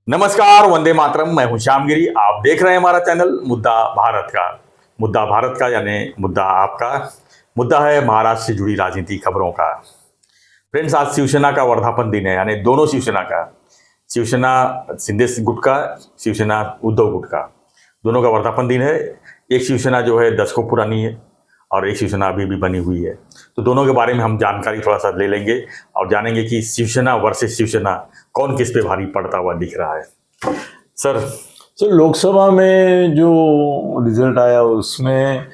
नमस्कार, वंदे मातरम। मैं हूं श्यामगिरी। आप देख रहे हैं हमारा चैनल मुद्दा भारत का। मुद्दा भारत का यानी मुद्दा आपका। मुद्दा है महाराष्ट्र से जुड़ी राजनीति खबरों का। फ्रेंड्स, आज शिवसेना का वर्धापन दिन है, यानी दोनों शिवसेना का, शिवसेना शिंदे गुट का, शिवसेना उद्धव गुट का, दोनों का वर्धापन दिन है। एक शिवसेना जो है दशकों पुरानी है और एक शिवसेना अभी भी बनी हुई है। तो दोनों के बारे में हम जानकारी थोड़ा सा ले लेंगे और जानेंगे कि शिवसेना वर्सेस शिवसेना कौन किस पे भारी पड़ता हुआ दिख रहा है। सर लोकसभा में जो रिजल्ट आया उसमें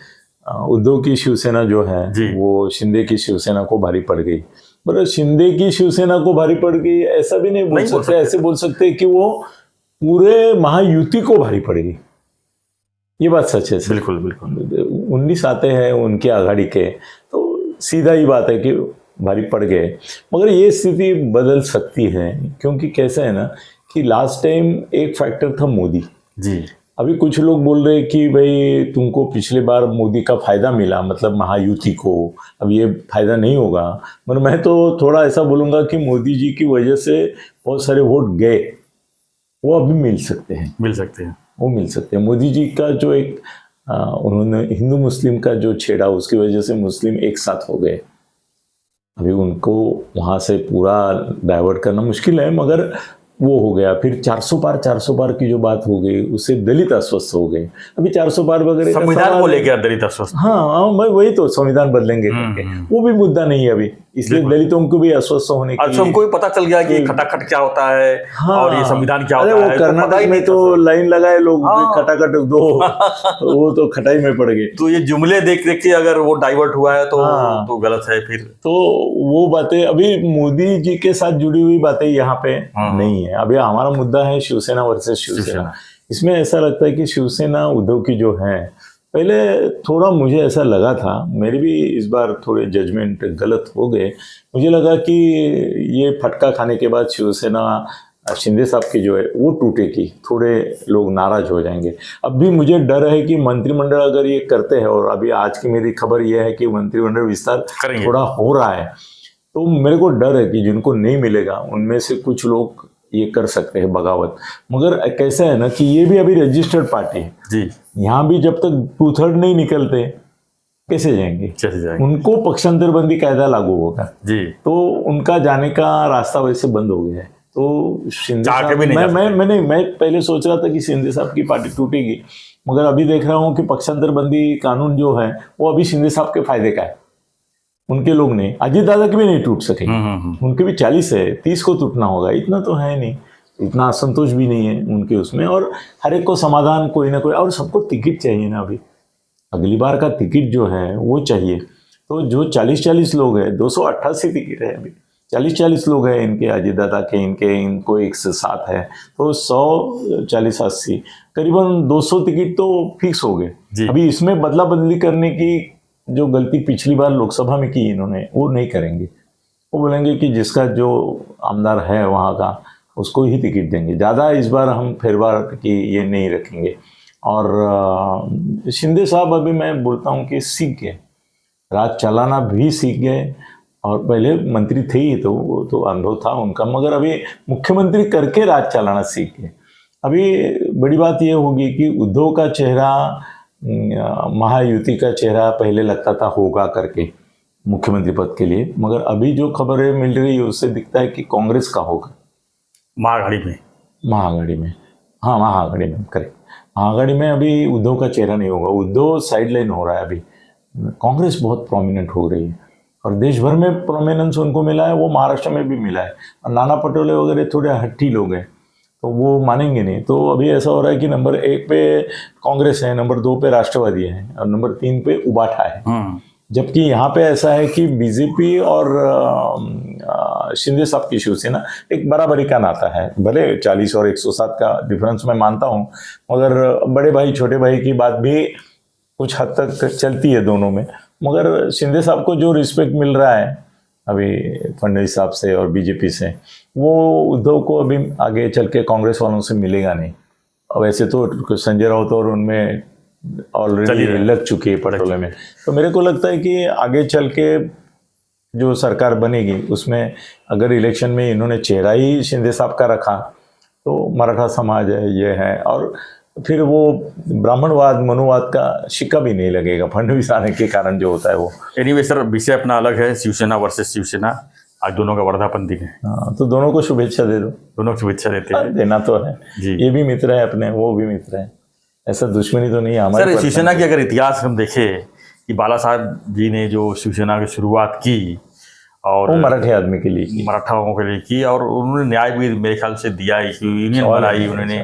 उद्धव की शिवसेना जो है वो शिंदे की शिवसेना को भारी पड़ गई। पर शिंदे की शिवसेना को भारी पड़ गई ऐसा भी नहीं बोल सकते। ऐसे बोल सकते कि वो पूरे महायुति को भारी पड़ गई। ये बात सच है। बिल्कुल बिल्कुल। 19 आते हैं उनके आघाड़ी के, तो सीधा ही बात है कि भारी पड़ गए। मगर ये स्थिति बदल सकती है, क्योंकि कैसा है ना कि लास्ट टाइम एक फैक्टर था मोदी जी। अभी कुछ लोग बोल रहे कि भाई तुमको पिछले बार मोदी का फायदा मिला, मतलब महायुति को, अब ये फायदा नहीं होगा। मगर मैं तो थोड़ा ऐसा बोलूँगा कि मोदी जी की वजह से बहुत सारे वोट गए, वो अभी मिल सकते हैं। वो मिल सकते हैं। मोदी जी का जो एक उन्होंने हिंदू मुस्लिम का जो छेड़ा, उसकी वजह से मुस्लिम एक साथ हो गए। अभी उनको वहाँ से पूरा डाइवर्ट करना मुश्किल है, मगर वो हो गया। फिर 400 पार की जो बात हो गई, उससे दलित अस्वस्थ हो गए। अभी 400 पार वगैरह संविधान को लेकर दलित अस्वस्थ। हाँ, मैं वही तो, संविधान बदलेंगे करके वो भी मुद्दा नहीं है अभी, इसलिए दलितों को भी अस्वस्थ होने की। हमको भी पता चल गया कि खटाखट क्या होता है। हाँ, और ये संविधान क्या होता है। वो कर्नाटक में तो लाइन लगाए लोग, खटाखट दो वो तो खटाई में पड़ गए। तो ये जुमले देख देख के अगर वो डाइवर्ट हुआ है तो गलत है। फिर तो वो बातें अभी मोदी जी के साथ जुड़ी हुई बातें यहाँ पे नहीं है। अभी हमारा मुद्दा है शिवसेना वर्सेस शिवसेना। इसमें ऐसा लगता है कि शिवसेना उद्धव की जो है, पहले थोड़ा मुझे ऐसा लगा था, मेरे भी इस बार थोड़े जजमेंट गलत हो गए। मुझे लगा कि ये फटका खाने के बाद शिवसेना शिंदे साहब की जो है वो टूटेगी, थोड़े लोग नाराज हो जाएंगे। अब भी मुझे डर है कि मंत्रिमंडल अगर ये करते हैं, और अभी आज की मेरी खबर ये है कि मंत्रिमंडल विस्तार थोड़ा हो रहा है, तो मेरे को डर है कि जिनको नहीं मिलेगा उनमें से कुछ लोग ये कर सकते हैं बगावत। मगर कैसा है ना कि ये भी अभी रजिस्टर्ड पार्टी है जी। यहाँ भी जब तक 2/3 नहीं निकलते कैसे जाएंगे? उनको पक्षांतर बंदी कायदा लागू होगा जी, तो उनका जाने का रास्ता वैसे बंद हो गया है। तो शिंदे साहब, मैं पहले सोच रहा था कि शिंदे साहब की पार्टी टूटेगी, मगर अभी देख रहा हूँ कि पक्षांतर बंदी कानून जो है वो अभी शिंदे साहब के फायदे का है। उनके लोग नहीं, अजीत दादा के भी नहीं टूट सके। उनके भी 40 है, 30 को टूटना होगा, इतना तो है नहीं, इतना असंतोष भी नहीं है उनके उसमें। और हर एक को समाधान कोई ना कोई, और सबको टिकट चाहिए ना। अभी अगली बार का टिकट जो है वो चाहिए। तो जो 40 लोग हैं, 288 टिकट है अभी, 40 लोग हैं इनके, अजीत दादा के, इनको 107 है, तो 100 40 80 करीबन 200 टिकट तो फिक्स हो गए। अभी इसमें बदला बदली करने की जो गलती पिछली बार लोकसभा में की इन्होंने, वो नहीं करेंगे। वो बोलेंगे कि जिसका जो आमदार है वहाँ का उसको ही टिकट देंगे। ज़्यादा इस बार हम फेरबार की ये नहीं रखेंगे। और शिंदे साहब अभी मैं बोलता हूँ कि सीख गए, राज चलाना भी सीख गए। और पहले मंत्री थे ही, तो वो तो अनुभव था उनका, मगर अभी मुख्यमंत्री करके राज चलाना सीख गए। अभी बड़ी बात ये होगी कि उद्धव का चेहरा, महायुति का चेहरा पहले लगता था होगा करके मुख्यमंत्री पद के लिए, मगर अभी जो खबरें मिल रही है उससे दिखता है कि कांग्रेस का होगा महाआघाड़ी में। हाँ, महाआघाड़ी में करेक्ट। महाआघाड़ी में अभी उद्धव का चेहरा नहीं होगा, उद्धव साइडलाइन हो रहा है। अभी कांग्रेस बहुत प्रोमिनेंट हो रही है और देश भर में प्रोमिनेंस उनको मिला है, वो महाराष्ट्र में भी मिला है। और नाना पटोले वगैरह थोड़े हट्टी लोग हैं, तो वो मानेंगे नहीं। तो अभी ऐसा हो रहा है कि नंबर 1 पे कांग्रेस है, नंबर 2 पे राष्ट्रवादी है और नंबर 3 पे उबाठा है। जबकि यहाँ पे ऐसा है कि बीजेपी और शिंदे साहब की शिवसेना एक बराबरी का नाता है। भले 40 और 107 का डिफरेंस मैं मानता हूँ, मगर बड़े भाई छोटे भाई की बात भी कुछ हद तक चलती है दोनों में। मगर शिंदे साहब को जो रिस्पेक्ट मिल रहा है अभी फडणवीस साहब से और बीजेपी से, वो उद्धव को अभी आगे चल के कांग्रेस वालों से मिलेगा नहीं। वैसे तो संजय राउत और उनमें ऑलरेडी लग चुकी है पटोले में। तो मेरे को लगता है कि आगे चल के जो सरकार बनेगी उसमें अगर इलेक्शन में इन्होंने चेहरा ही शिंदे साहब का रखा तो मराठा समाज है, ये है, और फिर वो ब्राह्मणवाद मनुवाद का सिक्का भी नहीं लगेगा फडणवीस आने के कारण जो होता है वो। एनीवे सर, विषय अपना अलग है, शिवसेना वर्सेस शिवसेना, आज दोनों का वर्धापन दिन है। हाँ, तो दोनों को शुभेच्छा दे दो। दोनों को शुभेच्छा देते हैं। देना तो है जी। ये भी मित्र है अपने, वो भी मित्र है, ऐसा दुश्मनी तो नहीं है हमारे। सर, शिवसेना की अगर इतिहास हम देखें कि बाला साहब जी ने जो शिवसेना की शुरुआत की और वो मराठी आदमी के लिए की, मराठाओं के लिए की, और उन्होंने न्याय भी मेरे ख्याल से दिया, यूनियन बनाई उन्होंने,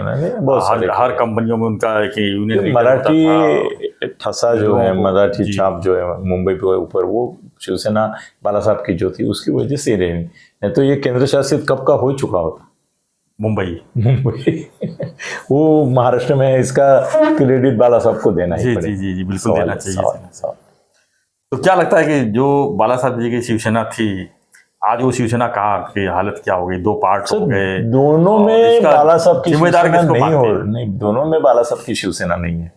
हर कंपनियों में उनका यूनियन। मराठी ठसा जो है, मराठी छाप जो है मुंबई के ऊपर, वो शिवसेना बाला साहब की जो थी उसकी वजह से रही, नहीं तो ये केंद्र शासित कब का हो चुका होता। मुंबई वो महाराष्ट्र में है, इसका क्रेडिट बाला साहब को देना ही पड़ेगा। जी बिल्कुल देना चाहिए। तो क्या लगता है कि जो बाला साहब जी की शिवसेना थी, आज वो शिवसेना कहाँ की हालत क्या हो गई? दो पार्ट हो गए, दोनों में बाला साहब की जिम्मेदार नहीं हो नहीं, दोनों में बाला साहब की शिवसेना नहीं है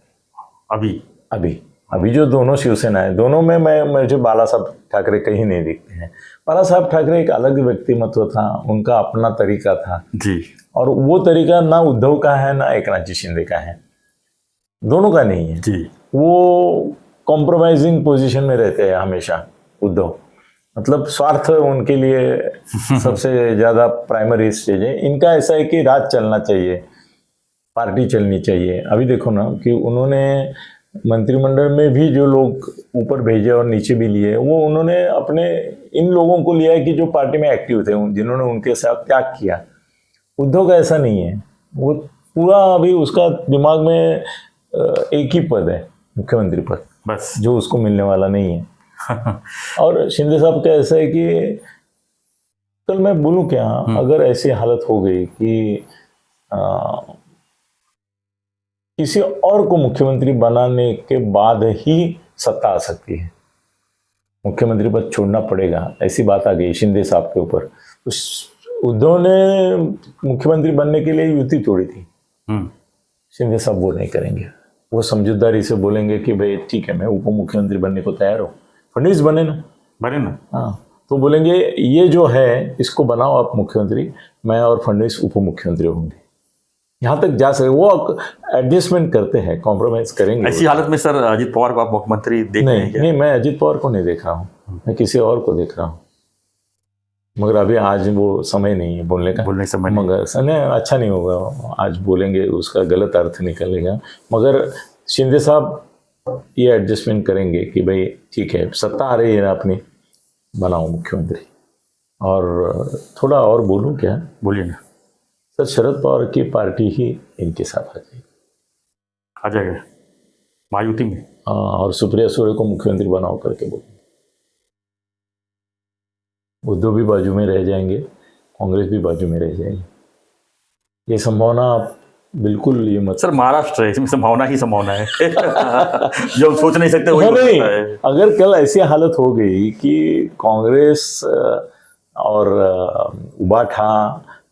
अभी जो दोनों शिवसेना है, दोनों में मुझे बाला साहब ठाकरे कहीं नहीं दिखते हैं। बाला साहब ठाकरे एक अलग व्यक्तिमत्व था, उनका अपना तरीका था जी, और वो तरीका ना उद्धव का है ना एकनाथ जी शिंदे का है, दोनों का नहीं है जी। वो कॉम्प्रोमाइजिंग पोजीशन में रहते हैं हमेशा उद्धव, मतलब स्वार्थ उनके लिए सबसे ज़्यादा प्राइमरी स्टेज है। इनका ऐसा है कि राज चलना चाहिए, पार्टी चलनी चाहिए। अभी देखो ना कि उन्होंने मंत्रिमंडल में भी जो लोग ऊपर भेजे और नीचे भी लिए, वो उन्होंने अपने इन लोगों को लिया है कि जो पार्टी में एक्टिव थे, जिन्होंने उनके साथ त्याग किया। उद्धव का ऐसा नहीं है, वो पूरा अभी उसका दिमाग में एक ही पद है, मुख्यमंत्री पद बस, जो उसको मिलने वाला नहीं है। और शिंदे साहब का ऐसा है कि कल मैं बोलूं क्या, अगर ऐसी हालत हो गई कि किसी और को मुख्यमंत्री बनाने के बाद ही सत्ता आ सकती है, मुख्यमंत्री पद छोड़ना पड़ेगा, ऐसी बात आ गई शिंदे साहब के ऊपर। तो उद्धव ने मुख्यमंत्री बनने के लिए युति तोड़ी थी, शिंदे साहब वो नहीं करेंगे, वो समझदारी से बोलेंगे कि भाई ठीक है, मैं उप मुख्यमंत्री बनने को तैयार हूँ, फडणवीस बने ना, हाँ, तो बोलेंगे ये जो है इसको बनाओ आप मुख्यमंत्री, मैं और फडणवीस उप मुख्यमंत्री होंगे। यहाँ तक जा सके, वो एडजस्टमेंट करते हैं, कॉम्प्रोमाइज करेंगे। ऐसी हालत में सर अजीत पवार को आप मुख्यमंत्री देख रहे हैं क्या? नहीं, मैं अजीत पवार को नहीं देख रहा हूँ, मैं किसी और को देख रहा हूँ, मगर अभी आज वो समय नहीं है बोलने का, समय मगर नहीं, अच्छा नहीं होगा आज बोलेंगे, उसका गलत अर्थ निकलेगा। मगर शिंदे साहब ये एडजस्टमेंट करेंगे कि भाई ठीक है, सत्ता आ रही है ना अपनी, बनाओ मुख्यमंत्री। और थोड़ा और बोलूँ क्या? बोलिए ना सर, शरद पवार की पार्टी ही इनके साथ आ जाएगा महायुति में, और सुप्रिया सुळे को मुख्यमंत्री बनाओ करके बोलेंगे। उद्धव भी बाजू में रह जाएंगे, कांग्रेस भी बाजू में रह जाएगी, ये संभावना आप बिल्कुल ये मत। सर, महाराष्ट्र है, इसमें संभावना ही संभावना है जो सोच नहीं सकते वही नहीं, अगर कल ऐसी हालत हो गई कि कांग्रेस और उबाठा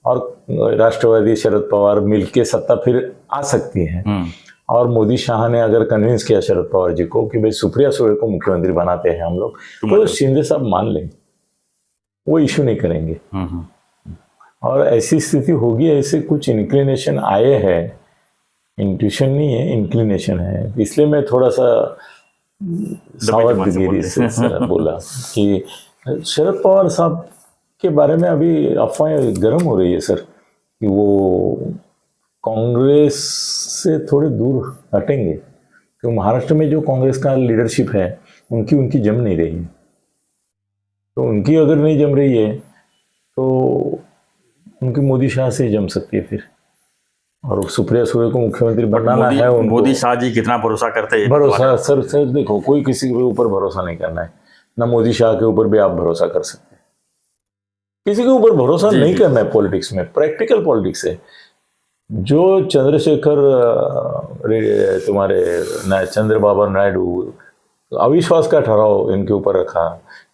और राष्ट्रवादी शरद पवार मिलके सत्ता फिर आ सकती है, और मोदी शाह ने अगर कन्विंस किया शरद पवार जी को कि भाई सुप्रिया सुळे को मुख्यमंत्री बनाते हैं हम लोग, तो शिंदे साहब मान लेंगे, वो इशू नहीं करेंगे। और ऐसी स्थिति होगी, ऐसे कुछ इंक्लिनेशन आए हैं, इंट्यूशन नहीं है, इंक्लिनेशन है, इसलिए मैं थोड़ा सा सावधगिरी से बोला कि शरद पवार साहब के बारे में अभी अफवाहें गर्म हो रही है सर, कि वो कांग्रेस से थोड़े दूर हटेंगे, क्योंकि महाराष्ट्र में जो कांग्रेस का लीडरशिप है उनकी जम नहीं रही है, तो उनकी अगर नहीं जम रही है तो उनकी मोदी शाह से जम सकती है फिर। और सुप्रिया सुळे को मुख्यमंत्री बनाना है उनको। मोदी शाह जी कितना भरोसा करते हैं? भरोसा सर देखो, कोई किसी के ऊपर भरोसा नहीं करना है, ना मोदी शाह के ऊपर भी आप भरोसा कर सकते हैं, किसी के ऊपर भरोसा नहीं करना है। पॉलिटिक्स में प्रैक्टिकल पॉलिटिक्स है। जो चंद्रशेखर तुम्हारे चंद्रबाबू नायडू अविश्वास का ठहराव इनके ऊपर रखा,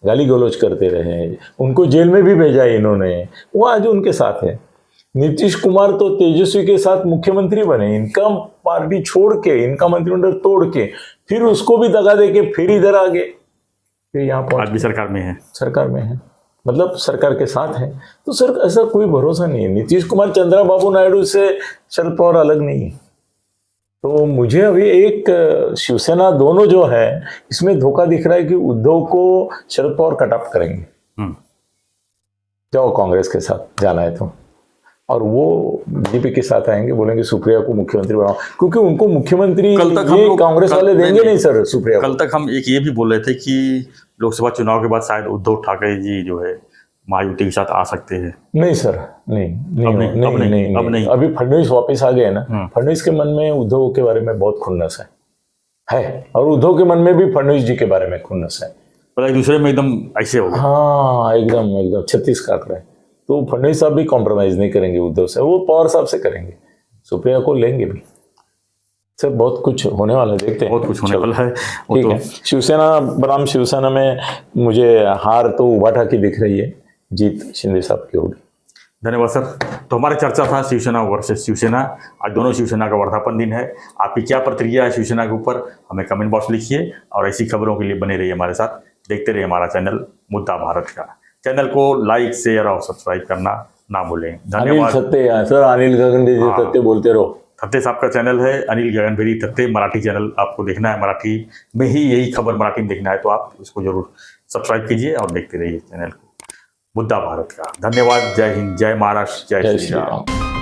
गाली गलौज करते रहे, उनको जेल में भी भेजा इन्होंने, वो आज उनके साथ है। नीतीश कुमार तो तेजस्वी के साथ मुख्यमंत्री बने, इनका पार्टी छोड़ के, इनका मंत्रिमंडल तोड़ के, फिर उसको भी दगा दे के फिर इधर आ गए, फिर यहाँ आज भी सरकार में है। सरकार में है, मतलब सरकार के साथ है, तो सर ऐसा कोई भरोसा नहीं है। नीतीश कुमार, चंद्रबाबू नायडू से शरद पवार अलग नहीं है। तो मुझे अभी एक शिवसेना दोनों जो है इसमें धोखा दिख रहा है कि उद्धव को शरद पवार कट ऑफ करेंगे, जाओ कांग्रेस के साथ जाना है तो, और वो बीजेपी के साथ आएंगे, बोलेंगे सुप्रिया को मुख्यमंत्री बनाओ, क्योंकि उनको मुख्यमंत्री ये कांग्रेस वाले देंगे नहीं सर सुप्रिया। कल तक हम एक ये भी बोल रहे थे कि लोकसभा चुनाव के बाद शायद उद्धव ठाकरे जी जो है महायुति के साथ आ सकते हैं। नहीं सर, नहीं। अभी फडणवीस वापस आ गए ना, फडणवीस के मन में उद्धव के बारे में बहुत खुन्नस है, और उद्धव के मन में भी फडणवीस जी के बारे में खुन्नस है। एक दूसरे में एकदम ऐसे हो गए। हाँ, एकदम 36 काट रहे हैं। तो फडणवीस साहब भी कॉम्प्रोमाइज नहीं करेंगे उद्धव से, वो पवार साहब से करेंगे, सुप्रिया को लेंगे भी। सर बहुत कुछ होने वाला है, देखते हैं बहुत कुछ होने वाला है। ठीक है। शिवसेना बनाम शिवसेना में मुझे हार तो उबाठा की दिख रही है, जीत शिंदे साहब की होगी। धन्यवाद सर। तो हमारी चर्चा था शिवसेना वर्सेस शिवसेना। आज दोनों शिवसेना का वर्धापन दिन है। आपकी क्या प्रतिक्रिया है शिवसेना के ऊपर, हमें कमेंट बॉक्स लिखिए, और ऐसी खबरों के लिए बने रहिए हमारे साथ। देखते रहिए हमारा चैनल मुद्दा भारत का। चैनल को लाइक, शेयर और सब्सक्राइब करना ना भूलें। धन्यवाद। सर अनिल गगनबेदी थत्ते बोलते रहो। थत्ते साहब का चैनल है अनिल गगनबेदी थत्ते मराठी चैनल, आपको देखना है मराठी में ही, यही खबर मराठी में देखना है तो आप उसको जरूर सब्सक्राइब कीजिए और देखते रहिए चैनल को मुद्दा भारत का। धन्यवाद। जय हिंद, जय महाराष्ट्र, जय श्री राम।